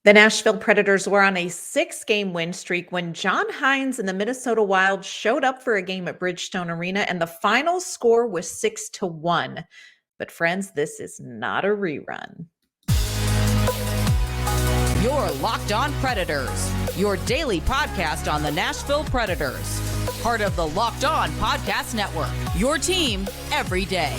The Nashville Predators were on a 6-game win streak when John Hynes and the Minnesota Wild showed up for a game at Bridgestone Arena, and the final score was 6-1. But friends, this is not a rerun. You're Locked On Predators, your daily podcast on the Nashville Predators. Part of the Locked On Podcast Network, your team every day.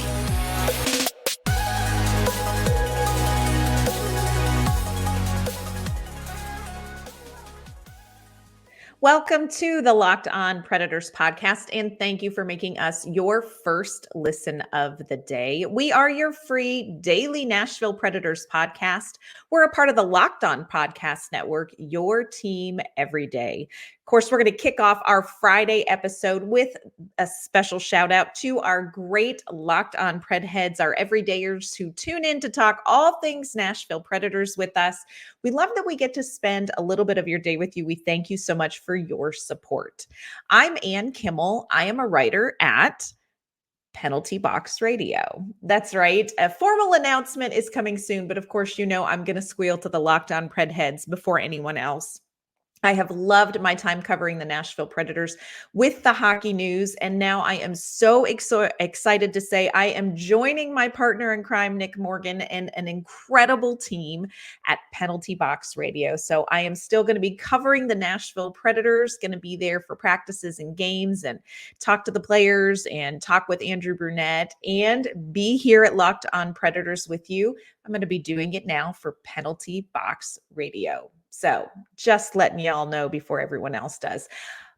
Welcome to the Locked On Predators podcast, and thank you for making us your first listen of the day. We are your free daily Nashville Predators podcast. We're a part of the Locked On Podcast Network, your team every day. Of course, we're going to kick off our Friday episode with a special shout out to our great Locked On Pred heads, our everydayers who tune in to talk all things Nashville Predators with us. We love that we get to spend a little bit of your day with you. We thank you so much for your support. I'm Ann Kimmel. I am a writer at Penalty Box Radio. That's right. A formal announcement is coming soon, but of course, you know I'm going to squeal to the Locked On Pred heads before anyone else. I have loved my time covering the Nashville Predators with the hockey news, and now I am so excited to say I am joining my partner in crime, Nick Morgan, and an incredible team at Penalty Box Radio. So I am still going to be covering the Nashville Predators, going to be there for practices and games and talk to the players and talk with Andrew Brunette and be here at Locked On Predators with you. I'm going to be doing it now for Penalty Box Radio. So just letting y'all know before everyone else does.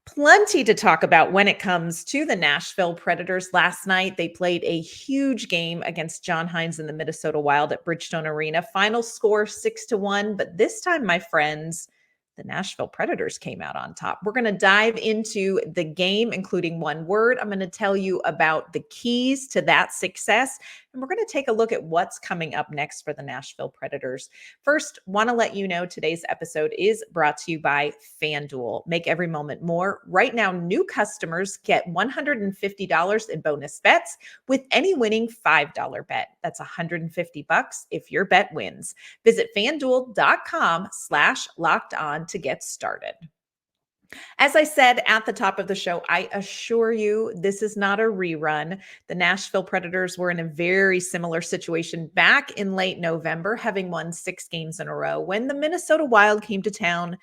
Plenty to talk about when it comes to the Nashville Predators. Last night, they played a huge game against John Hynes and the Minnesota Wild at Bridgestone Arena. Final score 6-1. But this time, my friends, the Nashville Predators came out on top. We're going to dive into the game, including one word. I'm going to tell you about the keys to that success, and we're going to take a look at what's coming up next for the Nashville Predators. First, want to let you know today's episode is brought to you by FanDuel. Make every moment more. Right now, new customers get $150 in bonus bets with any winning $5 bet. That's $150 if your bet wins. Visit FanDuel.com/lockedon to get started. As I said at the top of the show, I assure you this is not a rerun. The Nashville Predators were in a very similar situation back in late November, having won 6 games in a row when the Minnesota Wild came to town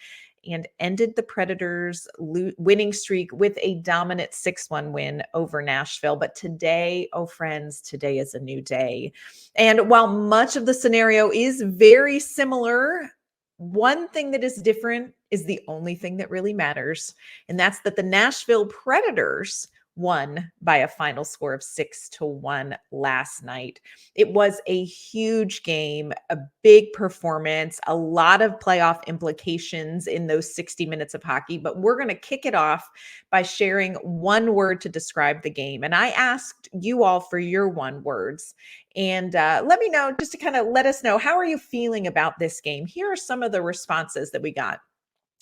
and ended the Predators' winning streak with a dominant 6-1 win over Nashville. But today, oh friends, today is a new day. And while much of the scenario is very similar, one thing that is different is the only thing that really matters, and that's that the Nashville Predators won by a final score of 6-1 last night. It was a huge game, a big performance, a lot of playoff implications in those 60 minutes of hockey, but we're going to kick it off by sharing one word to describe the game. And I asked you all for your one words. And let me know, just to kind of let us know, how are you feeling about this game? Here are some of the responses that we got.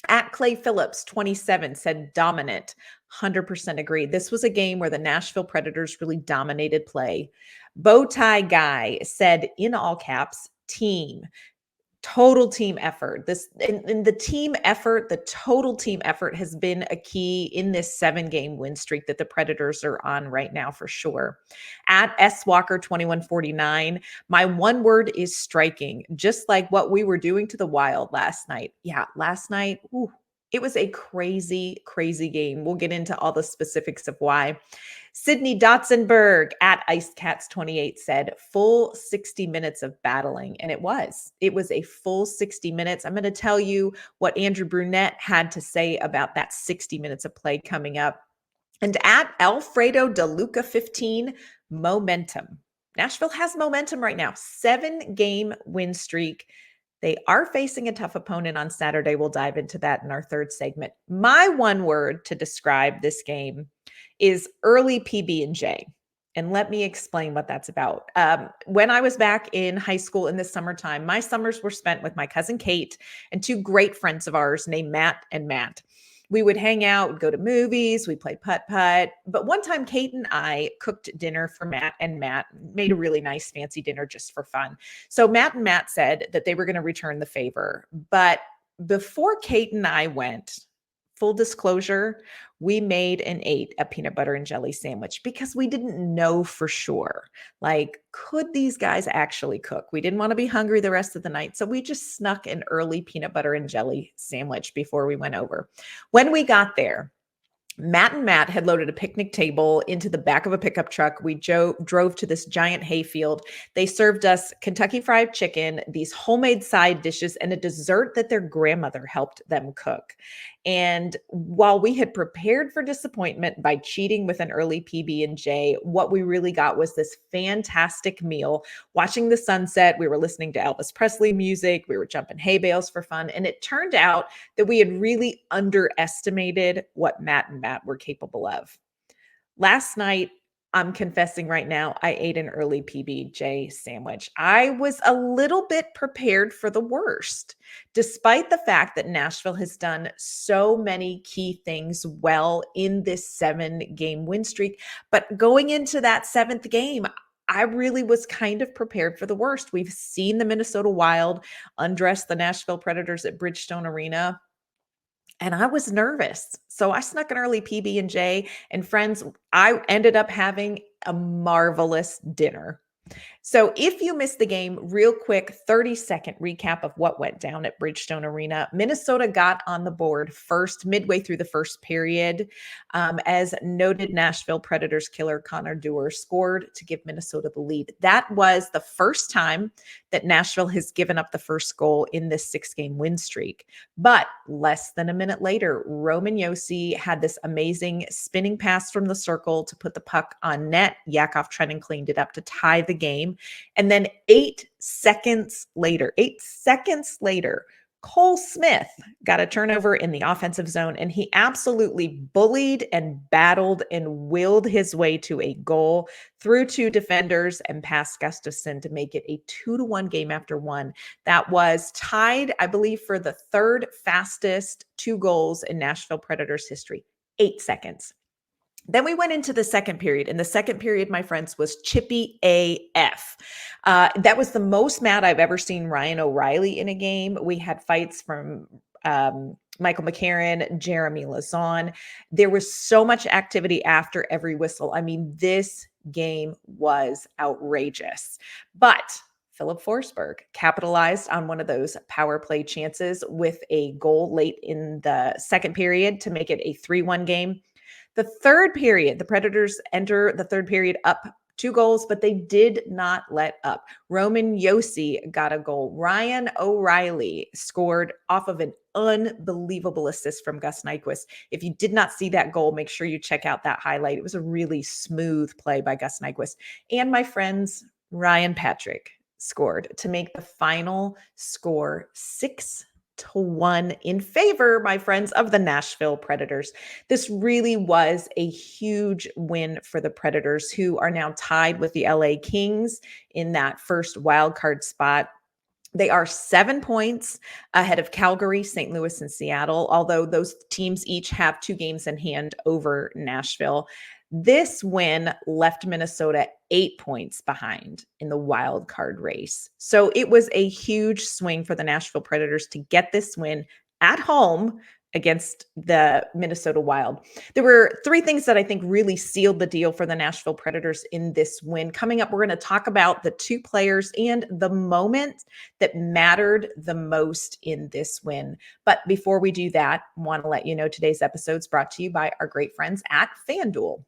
At Clay Phillips, 27, said dominant. 100% agree. This was a game where the Nashville Predators really dominated play. Bowtie Guy said, in all caps, team. Total team effort. This in the team effort, the total team effort has been a key in this 7-game win streak that the Predators are on right now for sure. At S Walker 2149, my one word is striking, just like what we were doing to the Wild last night. Yeah, last night, it was a crazy, crazy game. We'll get into all the specifics of why. Sydney Dotzenberg at IceCats28 said full 60 minutes of battling. And it was a full 60 minutes. I'm going to tell you what Andrew Brunette had to say about that 60 minutes of play coming up. And at Alfredo DeLuca 15, momentum. Nashville has momentum right now. 7-game win streak. They are facing a tough opponent on Saturday. We'll dive into that in our third segment. My one word to describe this game is early PB&J. And let me explain what that's about. When I was back in high school in the summertime, my summers were spent with my cousin Kate and 2 great friends of ours named Matt and Matt. We would hang out, go to movies, we play putt-putt. But one time, Kate and I cooked dinner for Matt, and Matt made a really nice fancy dinner just for fun. So Matt and Matt said that they were going to return the favor. But before Kate and I went, full disclosure, we made and ate a peanut butter and jelly sandwich because we didn't know for sure. Like, could these guys actually cook? We didn't want to be hungry the rest of the night. So we just snuck an early peanut butter and jelly sandwich before we went over. When we got there, Matt and Matt had loaded a picnic table into the back of a pickup truck. We drove to this giant hayfield. They served us Kentucky Fried Chicken, these homemade side dishes, and a dessert that their grandmother helped them cook. And while we had prepared for disappointment by cheating with an early PB&J, what we really got was this fantastic meal. Watching the sunset, we were listening to Elvis Presley music, we were jumping hay bales for fun, and it turned out that we had really underestimated what Matt and Matt were capable of. Last night, I'm confessing right now, I ate an early PB&J sandwich. I was a little bit prepared for the worst, despite the fact that Nashville has done so many key things well in this 7-game win streak. But going into that 7th game, I really was kind of prepared for the worst. We've seen the Minnesota Wild undress the Nashville Predators at Bridgestone Arena, and I was nervous. So I snuck an early PB&J, and friends, I ended up having a marvelous dinner. So if you missed the game, real quick, 30-second recap of what went down at Bridgestone Arena. Minnesota got on the board first, midway through the first period, as noted Nashville Predators killer Connor Dewar scored to give Minnesota the lead. That was the first time that Nashville has given up the first goal in this 6-game win streak. But less than a minute later, Roman Josi had this amazing spinning pass from the circle to put the puck on net. Yakov Trenin cleaned it up to tie the game. And then 8 seconds later, Cole Smith got a turnover in the offensive zone, and he absolutely bullied and battled and willed his way to a goal through 2 defenders and past Gustafsson to make it a 2-1 game after 1. That was tied, I believe, for the 3rd fastest 2 goals in Nashville Predators history. 8 seconds. Then we went into the second period, and the second period, my friends, was chippy AF. That was the most mad I've ever seen Ryan O'Reilly in a game. We had fights from Michael McCarron, Jeremy Lauzon. There was so much activity after every whistle. I mean, this game was outrageous. But Philip Forsberg capitalized on one of those power play chances with a goal late in the second period to make it a 3-1 game. The third period, the Predators enter the third period up 2 goals, but they did not let up. Roman Josi got a goal. Ryan O'Reilly scored off of an unbelievable assist from Gus Nyquist. If you did not see that goal, make sure you check out that highlight. It was a really smooth play by Gus Nyquist. And my friends, Ryan Patrick scored to make the final score 6-1 in favor, my friends, of the Nashville Predators. This really was a huge win for the Predators, who are now tied with the LA Kings in that first wild card spot. They are 7 points ahead of Calgary, St. Louis, and Seattle, although those teams each have 2 games in hand over Nashville. This win left Minnesota 8 points behind in the wild card race. So it was a huge swing for the Nashville Predators to get this win at home against the Minnesota Wild. There were 3 things that I think really sealed the deal for the Nashville Predators in this win. Coming up, we're going to talk about the 2 players and the moment that mattered the most in this win. But before we do that, I want to let you know today's episode is brought to you by our great friends at FanDuel.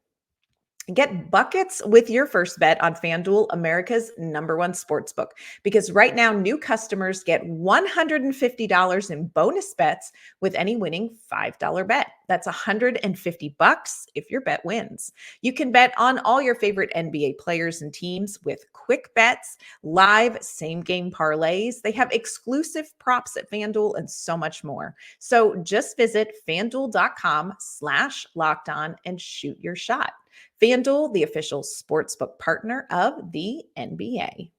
Get buckets with your first bet on FanDuel, America's #1 sportsbook, because right now new customers get $150 in bonus bets with any winning $5 bet. That's $150 if your bet wins. You can bet on all your favorite NBA players and teams with quick bets, live same-game parlays. They have exclusive props at FanDuel and so much more. So just visit FanDuel.com/lockedon and shoot your shot. FanDuel, the official sportsbook partner of the NBA.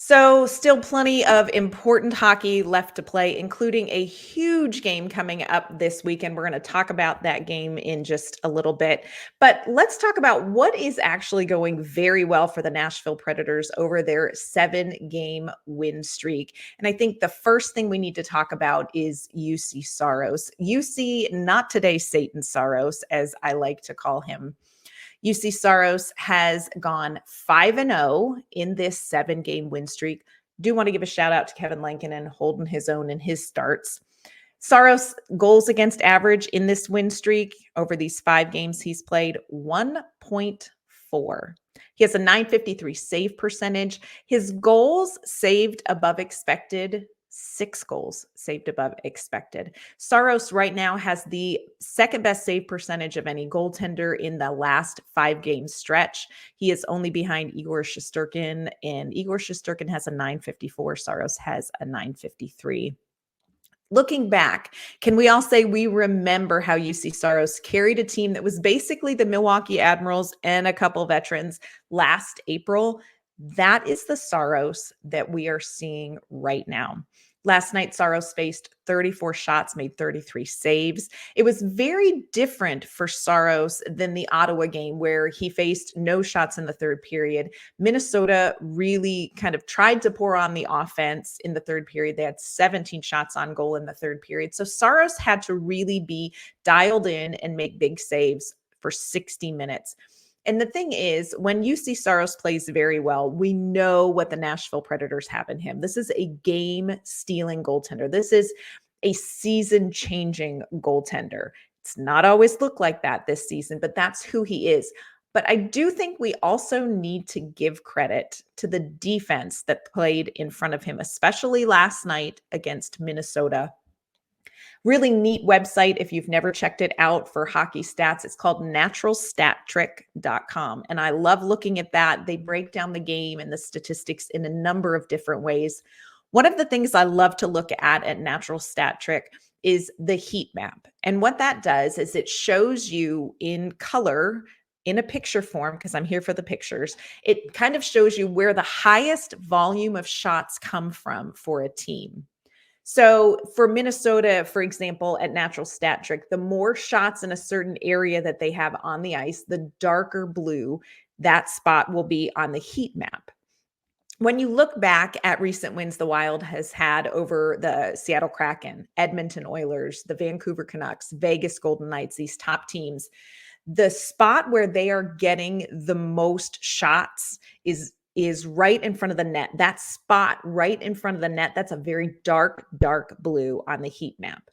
So, still plenty of important hockey left to play, including a huge game coming up this weekend. We're going to talk about that game in just a little bit. But let's talk about what is actually going very well for the Nashville Predators over their 7-game win streak. And I think the first thing we need to talk about is Juuse Saros. Juuse, not today, Satan Saros, as I like to call him. Juuse Saros has gone 5-0 in this 7-game win streak. Do want to give a shout out to Kevin Lankinen holding his own in his starts. Saros goals against average in this win streak over these 5 games he's played 1.4. He has a .953 save percentage. His goals saved above expected, 6 goals saved above expected. Saros right now has the second best save percentage of any goaltender in the last 5-game stretch. He is only behind Igor Shesterkin, and Igor Shesterkin has a .954. Saros has a .953. Looking back, can we all say we remember how Juuse Saros carried a team that was basically the Milwaukee Admirals and a couple veterans last April? That is the Saros that we are seeing right now. Last night, Saros faced 34 shots, made 33 saves. It was very different for Saros than the Ottawa game where he faced no shots in the third period. Minnesota really kind of tried to pour on the offense in the third period. They had 17 shots on goal in the third period. So Saros had to really be dialed in and make big saves for 60 minutes. And the thing is, when Juuse Saros plays very well, we know what the Nashville Predators have in him. This is a game-stealing goaltender. This is a season-changing goaltender. It's not always looked like that this season, but that's who he is. But I do think we also need to give credit to the defense that played in front of him, especially last night against Minnesota. Really neat website if you've never checked it out for hockey stats. It's called naturalstattrick.com. And I love looking at that. They break down the game and the statistics in a number of different ways. One of the things I love to look at Natural Stat Trick is the heat map. And what that does is it shows you in color in a picture form, because I'm here for the pictures. It kind of shows you where the highest volume of shots come from for a team. So for Minnesota, for example, at Natural Stat Trick, the more shots in a certain area that they have on the ice, the darker blue that spot will be on the heat map. When you look back at recent wins the Wild has had over the Seattle Kraken, Edmonton Oilers, the Vancouver Canucks, Vegas Golden Knights, these top teams, the spot where they are getting the most shots is right in front of the net. That spot right in front of the net, that's a very dark, dark blue on the heat map.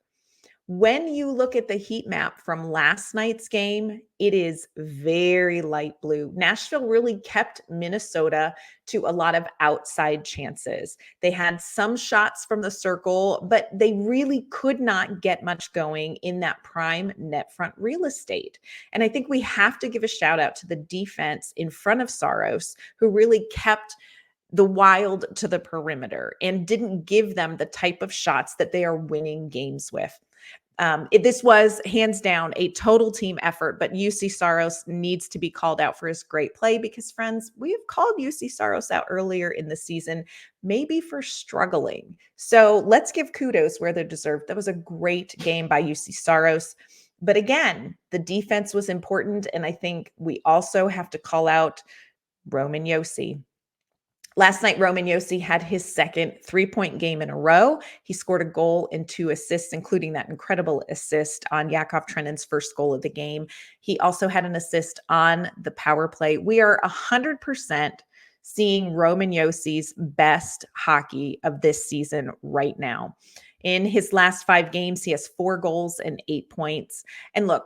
When you look at the heat map from last night's game, it is very light blue. Nashville really kept Minnesota to a lot of outside chances. They had some shots from the circle, but they really could not get much going in that prime net front real estate. And I think we have to give a shout out to the defense in front of Saros, who really kept the Wild to the perimeter and didn't give them the type of shots that they are winning games with. This was hands down a total team effort, but Juuse Saros needs to be called out for his great play because, friends, we have called Juuse Saros out earlier in the season, maybe for struggling. So let's give kudos where they're deserved. That was a great game by Juuse Saros. But again, the defense was important, and I think we also have to call out Roman Josi. Last night, Roman Josi had his second 3-point game in a row. He scored a goal and 2 assists, including that incredible assist on Yakov Trennin's first goal of the game. He also had an assist on the power play. We are 100% seeing Roman Josi's best hockey of this season right now. In his last 5 games, he has 4 goals and 8 points. And look,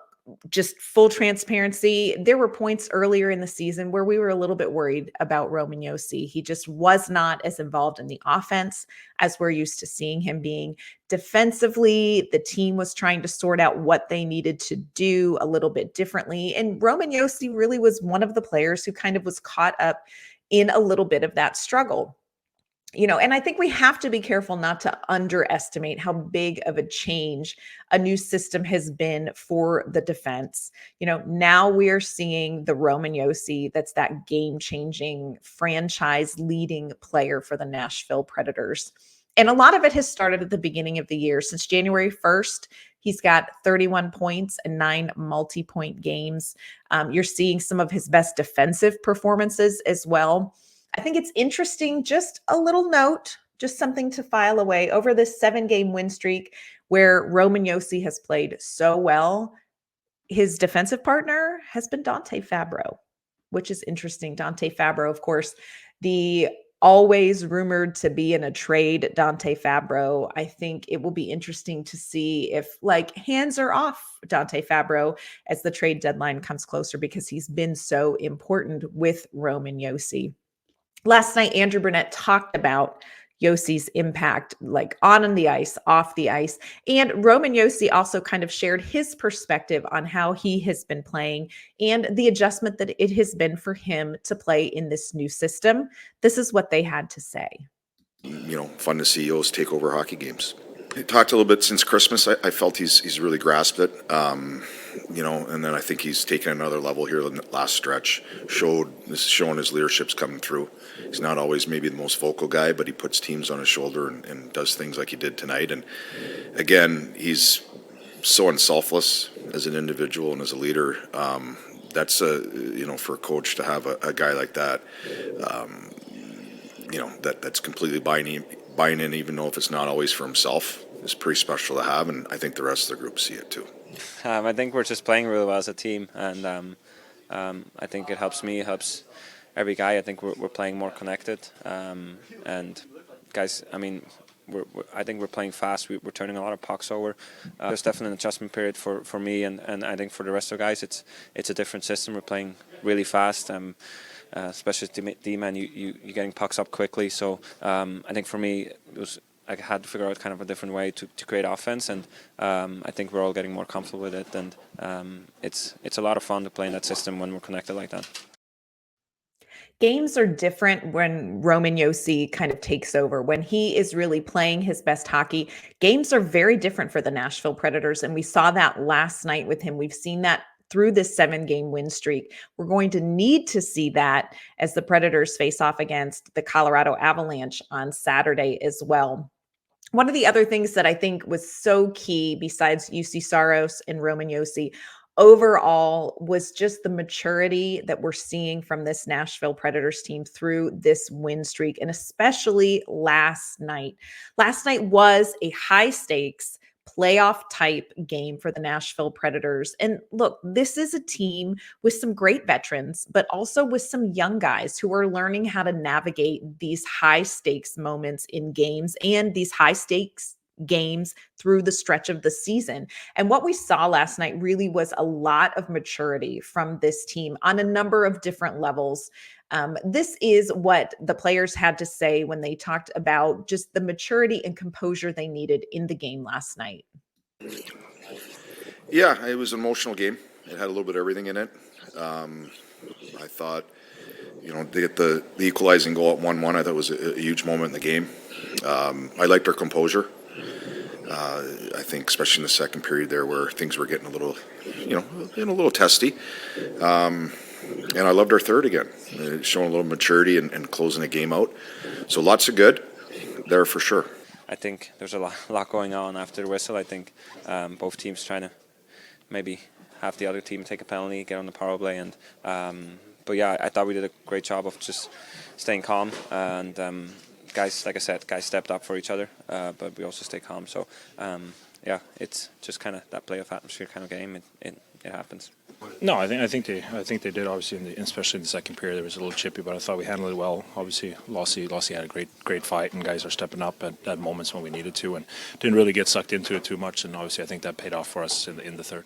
just full transparency, there were points earlier in the season where we were a little bit worried about Roman Josi. He just was not as involved in the offense as we're used to seeing him being. Defensively, the team was trying to sort out what they needed to do a little bit differently. And Roman Josi really was one of the players who kind of was caught up in a little bit of that struggle. And I think we have to be careful not to underestimate how big of a change a new system has been for the defense. Now we are seeing the Roman Josi, that's that game-changing, franchise-leading player for the Nashville Predators. And a lot of it has started at the beginning of the year. Since January 1st, he's got 31 points and 9 multi-point games. You're seeing some of his best defensive performances as well. I think it's interesting, just a little note, just something to file away over this 7-game win streak where Roman Josi has played so well. His defensive partner has been Dante Fabro, which is interesting. Dante Fabro, of course, the always rumored to be in a trade Dante Fabro. I think it will be interesting to see if hands are off Dante Fabro as the trade deadline comes closer, because he's been so important with Roman Josi. Last night, Andrew Brunette talked about Josi's impact, on the ice, off the ice. And Roman Josi also kind of shared his perspective on how he has been playing and the adjustment that it has been for him to play in this new system. This is what they had to say. Fun to see Josi take over hockey games. He talked a little bit since Christmas. I felt he's really grasped it. And then I think he's taken another level here in the last stretch. Showing his leadership's coming through. He's not always maybe the most vocal guy, but he puts teams on his shoulder and does things like he did tonight. And again, he's so unselfless as an individual and as a leader. That's for a coach to have a guy like that. That's completely buying in, even though if it's not always for himself, is pretty special to have, and I think the rest of the group see it too. I think we're just playing really well as a team, and I think it helps me, it helps every guy. I think we're playing more connected, and guys, I think we're playing fast. We're turning a lot of pucks over. There's definitely an adjustment period for me, and I think for the rest of the guys, it's a different system. We're playing really fast. Especially as D-man, you're getting pucks up quickly. So I think for me, I had to figure out kind of a different way to create offense, and I think we're all getting more comfortable with it. And it's a lot of fun to play in that system when we're connected like that. Games are different when Roman Josi kind of takes over, when he is really playing his best hockey. Games are very different for the Nashville Predators, and we saw that last night with him. We've seen that through this 7-game win streak. We're going to need to see that as the Predators face off against the Colorado Avalanche on Saturday as well. One of the other things that I think was so key, besides Juuse Saros and Roman Josi, overall was just the maturity that we're seeing from this Nashville Predators team through this win streak, and especially last night. Last night was a high-stakes playoff type game for the Nashville Predators. And look, this is a team with some great veterans, but also with some young guys who are learning how to navigate these high stakes moments in games and these high stakes games through the stretch of the season. And what we saw last night really was a lot of maturity from this team on a number of different levels. This is what the players had to say when they talked about just the maturity and composure they needed in the game last night. Yeah, it was an emotional game. It had a little bit of everything in it. I thought, to get the equalizing goal at 1-1, I thought was a huge moment in the game. I liked our composure. I think especially in the second period there where things were getting a little, a little testy. And I loved our third again, showing a little maturity and closing the game out. So lots of good there for sure. I think there's a lot going on after the whistle. I think both teams trying to maybe have the other team take a penalty, get on the power play. But yeah, I thought we did a great job of just staying calm. And guys, like I said, guys stepped up for each other, but we also stay calm. So yeah, it's just kind of that playoff atmosphere kind of game. It happens. No, I think they did. Obviously, especially in the second period, there was a little chippy, but I thought we handled it well. Obviously, Lossy had a great fight, and guys are stepping up at moments when we needed to, and didn't really get sucked into it too much. And obviously, I think that paid off for us in the third.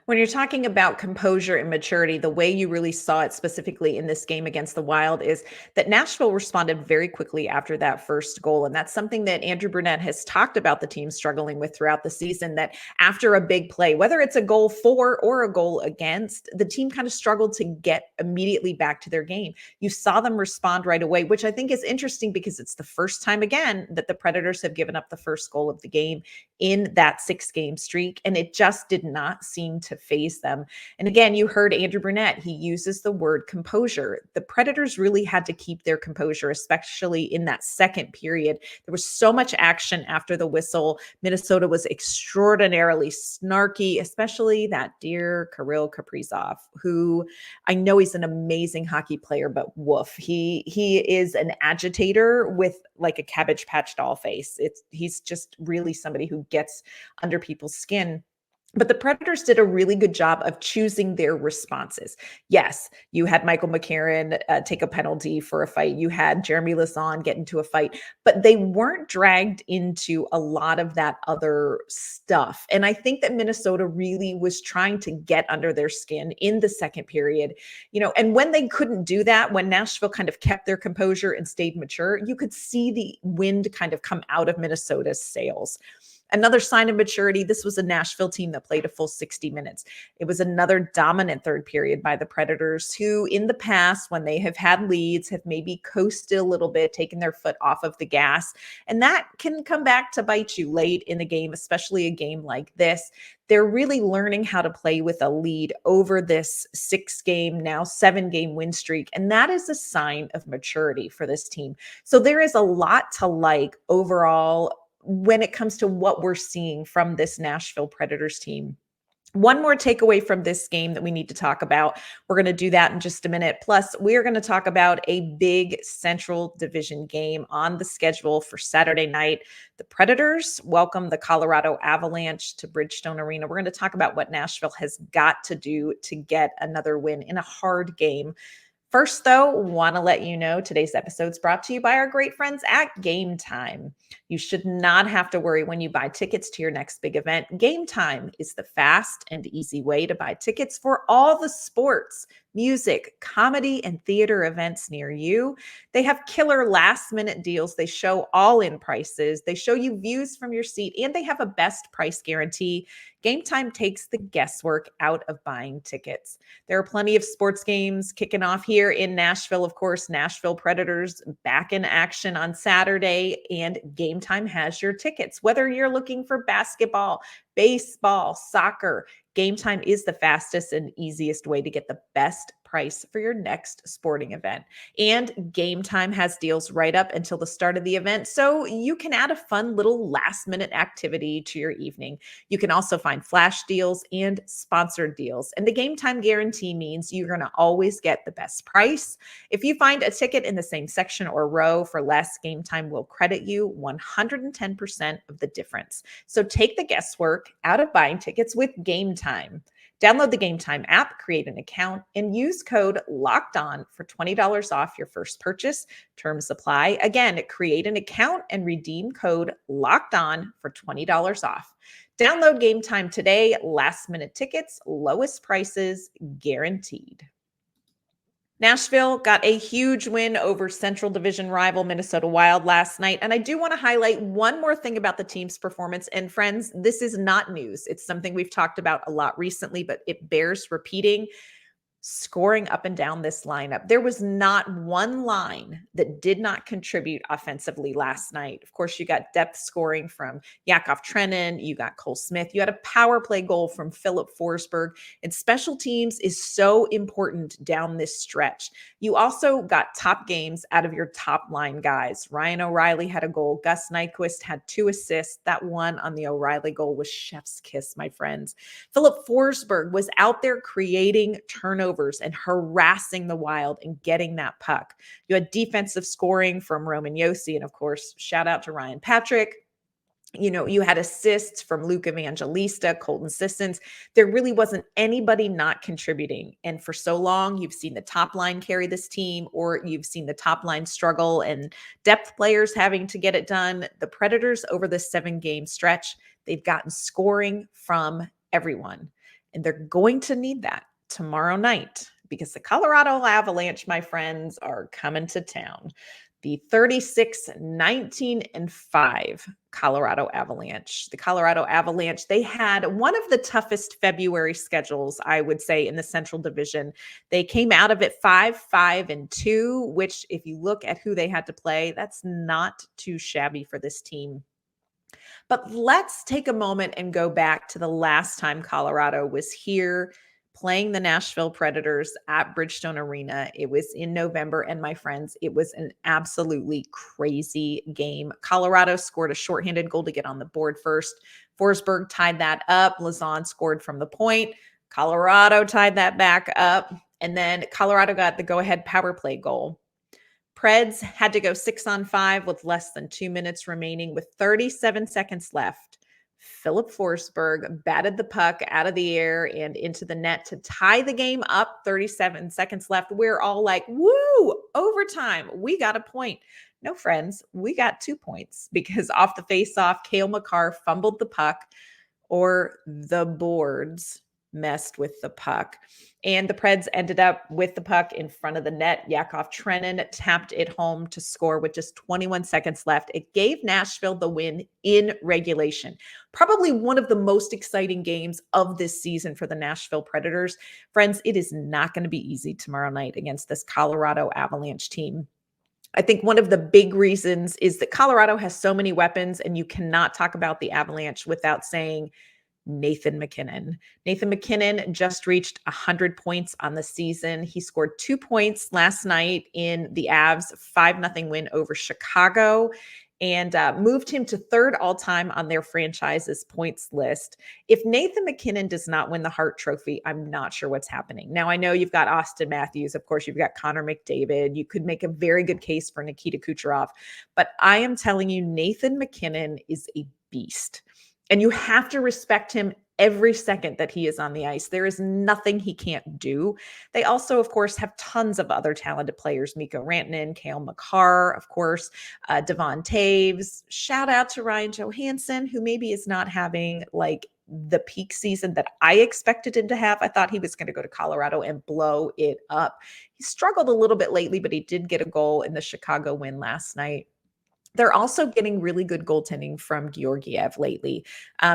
When you're talking about composure and maturity, the way you really saw it specifically in this game against the Wild is that Nashville responded very quickly after that first goal. And that's something that Andrew Brunette has talked about the team struggling with throughout the season, that after a big play, whether it's a goal for or a goal against, the team kind of struggled to get immediately back to their game. You saw them respond right away, which I think is interesting because it's the first time again that the Predators have given up the first goal of the game in that 6-game streak, and it just did not seem to phase them. And again, you heard Andrew Brunette, he uses the word composure. The Predators really had to keep their composure, especially in that second period. There was so much action after the whistle. Minnesota was extraordinarily snarky, especially that dear Krill Kaprizov, who I know he's an amazing hockey player, but woof, he is an agitator with like a Cabbage Patch doll face. He's just really somebody who gets under people's skin. But the Predators did a really good job of choosing their responses. Yes, you had Michael McCarron take a penalty for a fight. You had Jeremy Lauzon get into a fight, but they weren't dragged into a lot of that other stuff. And I think that Minnesota really was trying to get under their skin in the second period, and when they couldn't do that, when Nashville kind of kept their composure and stayed mature, you could see the wind kind of come out of Minnesota's sails. Another sign of maturity, this was a Nashville team that played a full 60 minutes. It was another dominant third period by the Predators, who in the past, when they have had leads, have maybe coasted a little bit, taken their foot off of the gas. And that can come back to bite you late in the game, especially a game like this. They're really learning how to play with a lead over this 6-game, now 7-game win streak. And that is a sign of maturity for this team. So there is a lot to like overall when it comes to what we're seeing from this Nashville Predators team. One more takeaway from this game that we need to talk about. We're going to do that in just a minute. Plus, we're going to talk about a big Central Division game on the schedule for Saturday night. The Predators welcome the Colorado Avalanche to Bridgestone Arena. We're going to talk about what Nashville has got to do to get another win in a hard game. First, though, want to let you know today's episode is brought to you by our great friends at Game Time. You should not have to worry when you buy tickets to your next big event. Game Time is the fast and easy way to buy tickets for all the sports, music, comedy, and theater events near you. They have killer last-minute deals. They show all-in prices. They show you views from your seat, and they have a best price guarantee. Game Time takes the guesswork out of buying tickets. There are plenty of sports games kicking off here in Nashville. Of course, Nashville Predators back in action on Saturday, and Game Time has your tickets. Whether you're looking for basketball, baseball, soccer, Game Time is the fastest and easiest way to get the best price for your next sporting event. And Game Time has deals right up until the start of the event, so you can add a fun little last-minute activity to your evening. You can also find flash deals and sponsored deals. And the Game Time guarantee means you're going to always get the best price. If you find a ticket in the same section or row for less, Game Time will credit you 110% of the difference. So take the guesswork out of buying tickets with Game Time. Download the Game Time app, create an account, and use code LOCKEDON for $20 off your first purchase. Terms apply. Again, create an account and redeem code LOCKEDON for $20 off. Download Game Time today. Last-minute tickets, lowest prices guaranteed. Nashville got a huge win over Central Division rival Minnesota Wild last night. And I do want to highlight one more thing about the team's performance. And friends, this is not news. It's something we've talked about a lot recently, but it bears repeating. Scoring up and down this lineup. There was not one line that did not contribute offensively last night. Of course, you got depth scoring from Yakov Trenin. You got Cole Smith. You had a power play goal from Filip Forsberg. And special teams is so important down this stretch. You also got top games out of your top line guys. Ryan O'Reilly had a goal. Gus Nyquist had 2 assists. That one on the O'Reilly goal was chef's kiss, my friends. Filip Forsberg was out there creating turnovers and harassing the Wild and getting that puck. You had defensive scoring from Roman Josi, and of course, shout out to Ryan Patrick. You had assists from Luke Evangelista, Colton Sissons. There really wasn't anybody not contributing. And for so long, you've seen the top line carry this team, or you've seen the top line struggle and depth players having to get it done. The Predators over this 7-game stretch, they've gotten scoring from everyone. And they're going to need that tomorrow night because the Colorado Avalanche, my friends, are coming to town. The 36-19-5 Colorado Avalanche. The Colorado Avalanche, they had one of the toughest February schedules, I would say, in the Central Division. They came out of it 5-5-2, which if you look at who they had to play, that's not too shabby for this team. But let's take a moment and go back to the last time Colorado was here playing the Nashville Predators at Bridgestone Arena. It was in November, and my friends, it was an absolutely crazy game. Colorado scored a shorthanded goal to get on the board first. Forsberg tied that up. Lazon scored from the point. Colorado tied that back up, and then Colorado got the go-ahead power play goal. Preds had to go 6-on-5 with less than 2 minutes remaining with 37 seconds left. Philip Forsberg batted the puck out of the air and into the net to tie the game up. 37 seconds left. We're all like, woo, overtime. We got a point. No, friends, we got 2 points because off the face-off, Cale Makar fumbled the puck, or the boards messed with the puck. And the Preds ended up with the puck in front of the net. Yakov Trenin tapped it home to score with just 21 seconds left. It gave Nashville the win in regulation. Probably one of the most exciting games of this season for the Nashville Predators. Friends, it is not going to be easy tomorrow night against this Colorado Avalanche team. I think one of the big reasons is that Colorado has so many weapons, and you cannot talk about the Avalanche without saying Nathan MacKinnon. Nathan MacKinnon just reached 100 points on the season. He scored 2 points last night in the Avs' 5-0 win over Chicago, and moved him to third all-time on their franchise's points list. If Nathan MacKinnon does not win the Hart Trophy, I'm not sure what's happening. Now, I know you've got Austin Matthews. Of course, you've got Connor McDavid. You could make a very good case for Nikita Kucherov. But I am telling you, Nathan MacKinnon is a beast. And you have to respect him every second that he is on the ice. There is nothing he can't do. They also, of course, have tons of other talented players. Mikko Rantanen, Cale Makar, of course, Devon Taves. Shout out to Ryan Johansson, who maybe is not having like the peak season that I expected him to have. I thought he was going to go to Colorado and blow it up. He struggled a little bit lately, but he did get a goal in the Chicago win last night. They're also getting really good goaltending from Georgiev lately.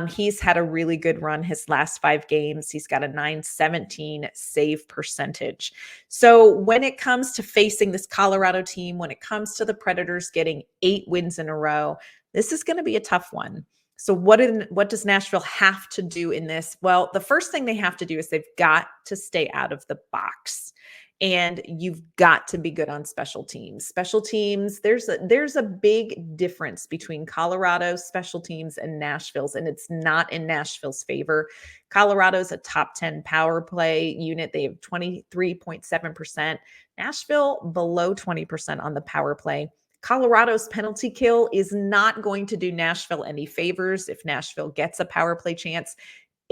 He's had a really good run his last 5 games. He's got a .917 save percentage. So when it comes to facing this Colorado team, when it comes to the Predators getting 8 wins in a row, this is going to be a tough one. So what does Nashville have to do in this? Well, the first thing they have to do is they've got to stay out of the box. And you've got to be good on special teams. Special teams, there's a big difference between Colorado's special teams and Nashville's, and it's not in Nashville's favor. Colorado's a top 10 power play unit. They have 23.7%. Nashville below 20% on the power play. Colorado's penalty kill is not going to do Nashville any favors if Nashville gets a power play chance.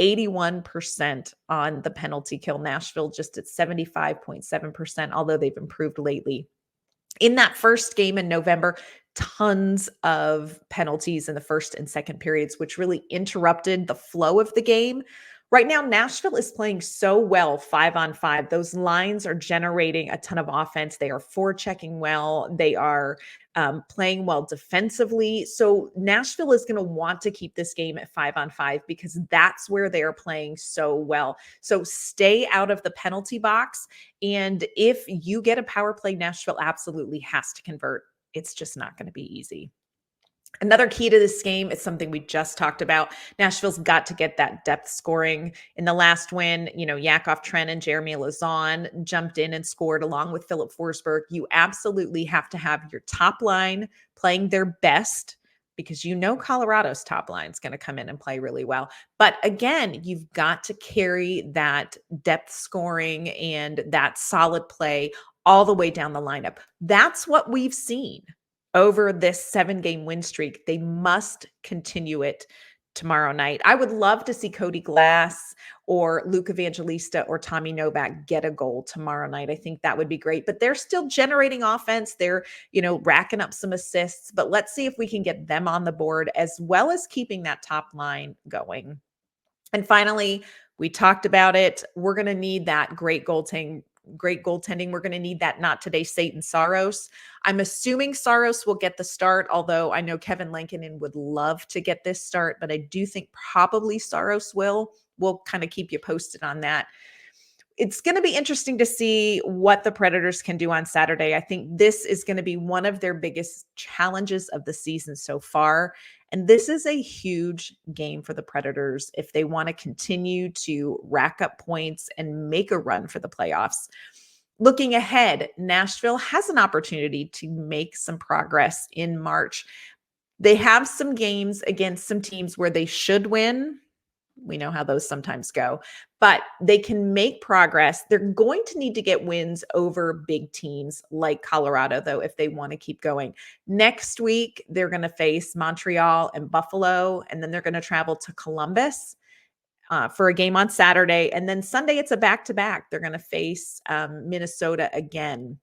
81% on the penalty kill. Nashville just at 75.7%, although they've improved lately. In that first game in November, tons of penalties in the first and second periods, which really interrupted the flow of the game. Right now, Nashville is playing so well 5-on-5. Those lines are generating a ton of offense. They are forechecking well. They are playing well defensively. So Nashville is going to want to keep this game at 5-on-5 because that's where they are playing so well. So stay out of the penalty box. And if you get a power play, Nashville absolutely has to convert. It's just not going to be easy. Another key to this game is something we just talked about. Nashville's got to get that depth scoring. In the last win, Yakov Trenin and Jeremy Lazon jumped in and scored along with Philip Forsberg. You absolutely have to have your top line playing their best because Colorado's top line is going to come in and play really well. But again, you've got to carry that depth scoring and that solid play all the way down the lineup. That's what we've seen over this 7-game win streak. They must continue it tomorrow night. I would love to see Cody Glass or Luke Evangelista or Tommy Novak get a goal tomorrow night. I think that would be great, but they're still generating offense. They're, racking up some assists, but let's see if we can get them on the board as well as keeping that top line going. And finally, we talked about it. We're going to need that great goaltending. We're going to need that not today Satan Saros. I'm assuming Saros will get the start, although I know Kevin Lankinen would love to get this start, but I do think probably Saros will. We'll kind of keep you posted on that. It's going to be interesting to see what the Predators can do on Saturday. I think this is going to be one of their biggest challenges of the season so far. And this is a huge game for the Predators if they want to continue to rack up points and make a run for the playoffs. Looking ahead, Nashville has an opportunity to make some progress in March. They have some games against some teams where they should win. We know how those sometimes go, but they can make progress. They're going to need to get wins over big teams like Colorado, though, if they want to keep going. Next week, they're going to face Montreal and Buffalo, and then they're going to travel to Columbus for a game on Saturday. And then Sunday, it's a back-to-back. They're going to face Minnesota again.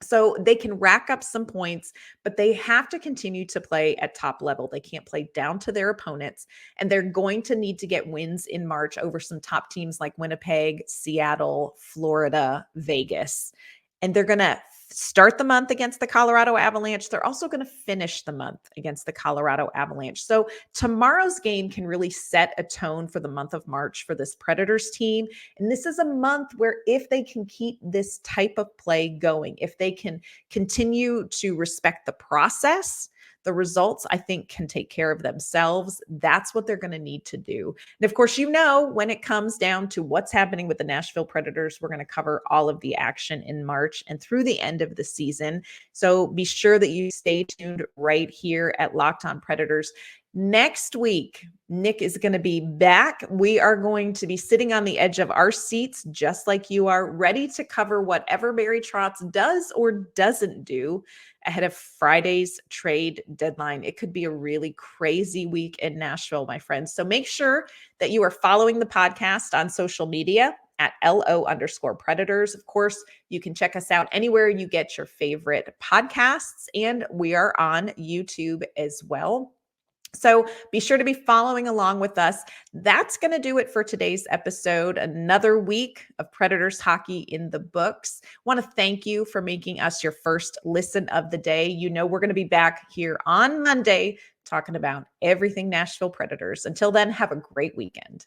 So they can rack up some points, but they have to continue to play at top level. They can't play down to their opponents, and they're going to need to get wins in March over some top teams like Winnipeg, Seattle, Florida, Vegas. And they're going to start the month against the Colorado Avalanche. They're also going to finish the month against the Colorado Avalanche. So tomorrow's game can really set a tone for the month of March for this Predators team. And this is a month where if they can keep this type of play going, if they can continue to respect the process, the results, I think, can take care of themselves. That's what they're going to need to do. And of course, when it comes down to what's happening with the Nashville Predators, we're going to cover all of the action in March and through the end of the season. So be sure that you stay tuned right here at Locked On Predators. Next week, Nick is going to be back. We are going to be sitting on the edge of our seats, just like you are, ready to cover whatever Barry Trotz does or doesn't do ahead of Friday's trade deadline. It could be a really crazy week in Nashville, my friends. So make sure that you are following the podcast on social media at LO_Predators. Of course, you can check us out anywhere you get your favorite podcasts, and we are on YouTube as well. So be sure to be following along with us. That's going to do it for today's episode. Another week of Predators hockey in the books. I want to thank you for making us your first listen of the day. We're going to be back here on Monday talking about everything Nashville Predators. Until then, have a great weekend.